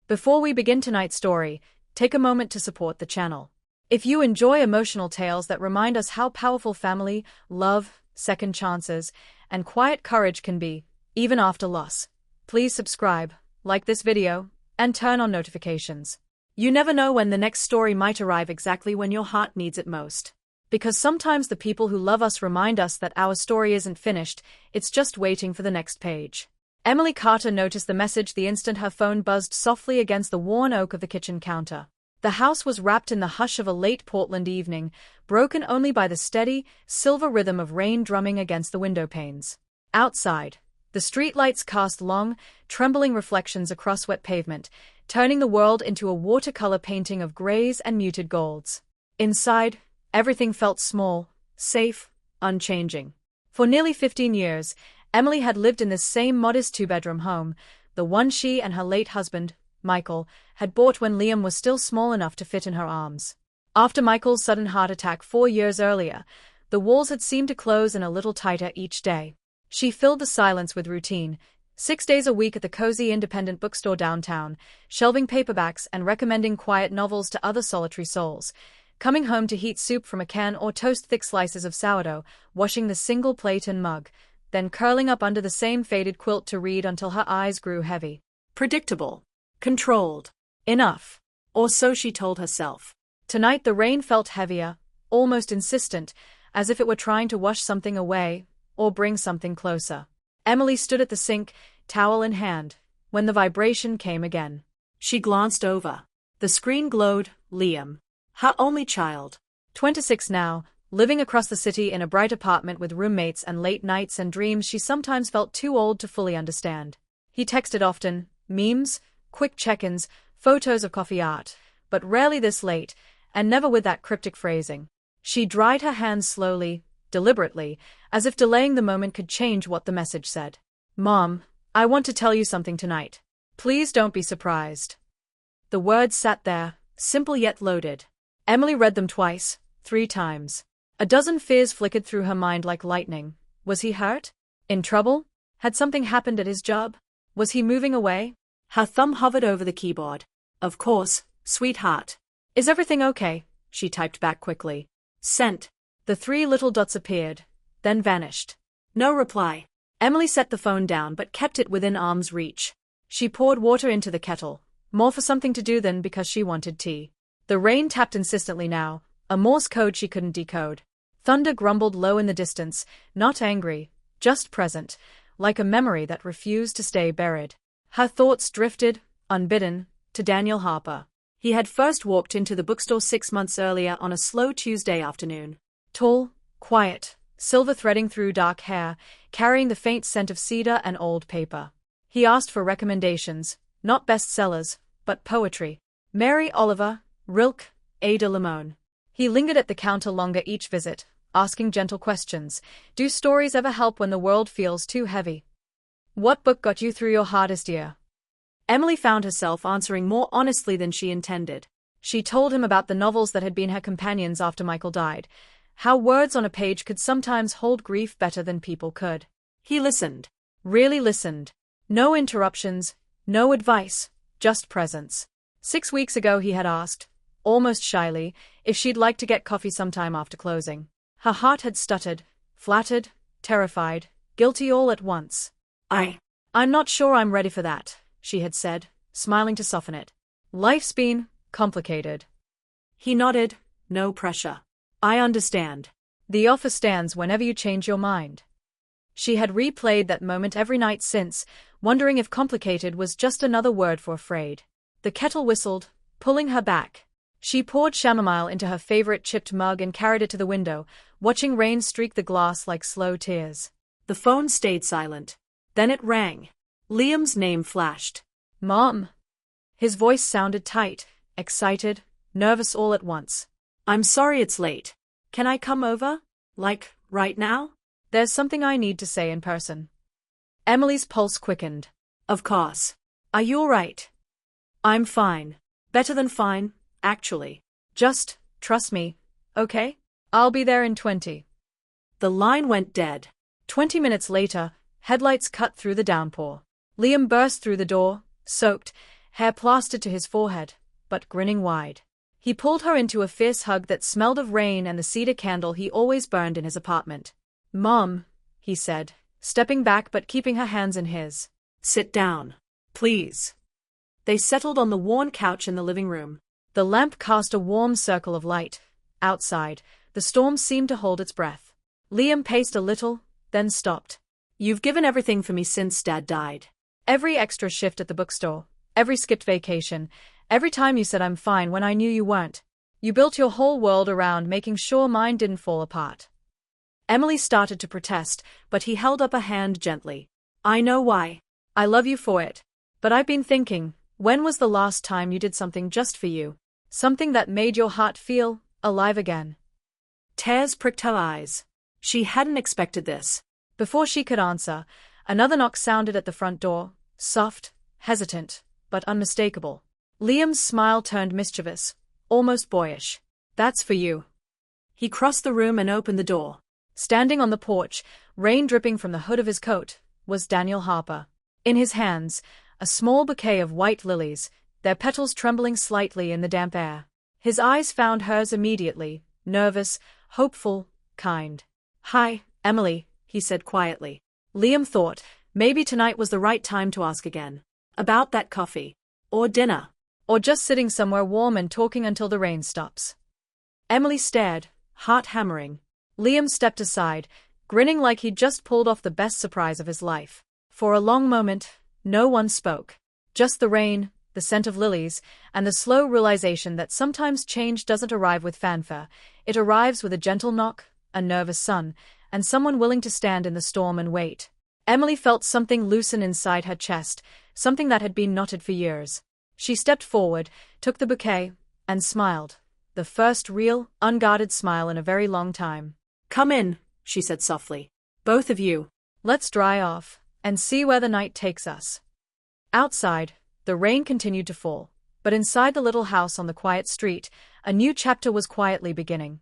Before we begin tonight's story, take a moment to support the channel. If you enjoy emotional tales that remind us how powerful family, love, second chances, and quiet courage can be, even after loss, please subscribe, like this video, and turn on notifications. You never know when the next story might arrive exactly when your heart needs it most. Because sometimes the people who love us remind us that our story isn't finished, it's just waiting for the next page. Emily Carter noticed the message the instant her phone buzzed softly against the worn oak of the kitchen counter. The house was wrapped in the hush of a late Portland evening, broken only by the steady, silver rhythm of rain drumming against the window panes. Outside, the streetlights cast long, trembling reflections across wet pavement, turning the world into a watercolor painting of grays and muted golds. Inside, everything felt small, safe, unchanging. For nearly 15 years, Emily had lived in this same modest two-bedroom home, the one she and her late husband, Michael, had bought when Liam was still small enough to fit in her arms. After Michael's sudden heart attack 4 years earlier, the walls had seemed to close in a little tighter each day. She filled the silence with routine, 6 days a week at the cozy independent bookstore downtown, shelving paperbacks and recommending quiet novels to other solitary souls, coming home to heat soup from a can or toast thick slices of sourdough, washing the single plate and mug, then curling up under the same faded quilt to read until her eyes grew heavy. Predictable. Controlled. Enough. Or so she told herself. Tonight the rain felt heavier, almost insistent, as if it were trying to wash something away, or bring something closer. Emily stood at the sink, towel in hand, when the vibration came again. She glanced over. The screen glowed, Liam. Her only child. 26 now, living across the city in a bright apartment with roommates and late nights and dreams she sometimes felt too old to fully understand. He texted often, memes, quick check-ins, photos of coffee art, but rarely this late, and never with that cryptic phrasing. She dried her hands slowly, deliberately, as if delaying the moment could change what the message said. Mom, I want to tell you something tonight. Please don't be surprised. The words sat there, simple yet loaded. Emily read them twice, 3 times. A dozen fears flickered through her mind like lightning. Was he hurt? In trouble? Had something happened at his job? Was he moving away? Her thumb hovered over the keyboard. Of course, sweetheart. Is everything okay? She typed back quickly. Sent. The 3 little dots appeared, then vanished. No reply. Emily set the phone down but kept it within arm's reach. She poured water into the kettle, more for something to do than because she wanted tea. The rain tapped insistently now, a Morse code she couldn't decode. Thunder grumbled low in the distance, not angry, just present, like a memory that refused to stay buried. Her thoughts drifted, unbidden, to Daniel Harper. He had first walked into the bookstore 6 months earlier on a slow Tuesday afternoon. Tall, quiet, silver threading through dark hair, carrying the faint scent of cedar and old paper. He asked for recommendations, not bestsellers, but poetry. Mary Oliver, Rilke, Ada Limon. He lingered at the counter longer each visit, asking gentle questions. Do stories ever help when the world feels too heavy? What book got you through your hardest year? Emily found herself answering more honestly than she intended. She told him about the novels that had been her companions after Michael died, how words on a page could sometimes hold grief better than people could. He listened. Really listened. No interruptions, no advice, just presence. 6 weeks ago he had asked, almost shyly, if she'd like to get coffee sometime after closing. Her heart had stuttered, flattered, terrified, guilty all at once. I'm not sure I'm ready for that, she had said, smiling to soften it. Life's been complicated. He nodded, no pressure. I understand. The offer stands whenever you change your mind. She had replayed that moment every night since, wondering if complicated was just another word for afraid. The kettle whistled, pulling her back. She poured chamomile into her favorite chipped mug and carried it to the window, watching rain streak the glass like slow tears. The phone stayed silent. Then it rang. Liam's name flashed. Mom. His voice sounded tight, excited, nervous all at once. I'm sorry it's late. Can I come over? Like, right now? There's something I need to say in person. Emily's pulse quickened. Of course. Are you all right? I'm fine. Better than fine, actually. Just, trust me, okay? I'll be there in 20. The line went dead. 20 minutes later, headlights cut through the downpour. Liam burst through the door, soaked, hair plastered to his forehead, but grinning wide. He pulled her into a fierce hug that smelled of rain and the cedar candle he always burned in his apartment. "Mom," he said, stepping back but keeping her hands in his. "Sit down, please." They settled on the worn couch in the living room. The lamp cast a warm circle of light. Outside, the storm seemed to hold its breath. Liam paced a little, then stopped. "You've given everything for me since Dad died. Every extra shift at the bookstore, every skipped vacation, every time you said I'm fine when I knew you weren't. You built your whole world around making sure mine didn't fall apart." Emily started to protest, but he held up a hand gently. "I know why. I love you for it. But I've been thinking, when was the last time you did something just for you? Something that made your heart feel alive again?" Tears pricked her eyes. She hadn't expected this. Before she could answer, another knock sounded at the front door, soft, hesitant, but unmistakable. Liam's smile turned mischievous, almost boyish. "That's for you." He crossed the room and opened the door. Standing on the porch, rain dripping from the hood of his coat, was Daniel Harper. In his hands, a small bouquet of white lilies, their petals trembling slightly in the damp air. His eyes found hers immediately, nervous, hopeful, kind. "Hi, Emily," he said quietly. Liam thought, maybe tonight was the right time to ask again. About that coffee. Or dinner. Or just sitting somewhere warm and talking until the rain stops. Emily stared, heart hammering. Liam stepped aside, grinning like he'd just pulled off the best surprise of his life. For a long moment, no one spoke. Just the rain, the scent of lilies, and the slow realization that sometimes change doesn't arrive with fanfare. It arrives with a gentle knock, a nervous sun, and someone willing to stand in the storm and wait. Emily felt something loosen inside her chest, something that had been knotted for years. She stepped forward, took the bouquet, and smiled. The first real, unguarded smile in a very long time. "Come in," she said softly. "Both of you. Let's dry off, and see where the night takes us." Outside, the rain continued to fall, but inside the little house on the quiet street, a new chapter was quietly beginning.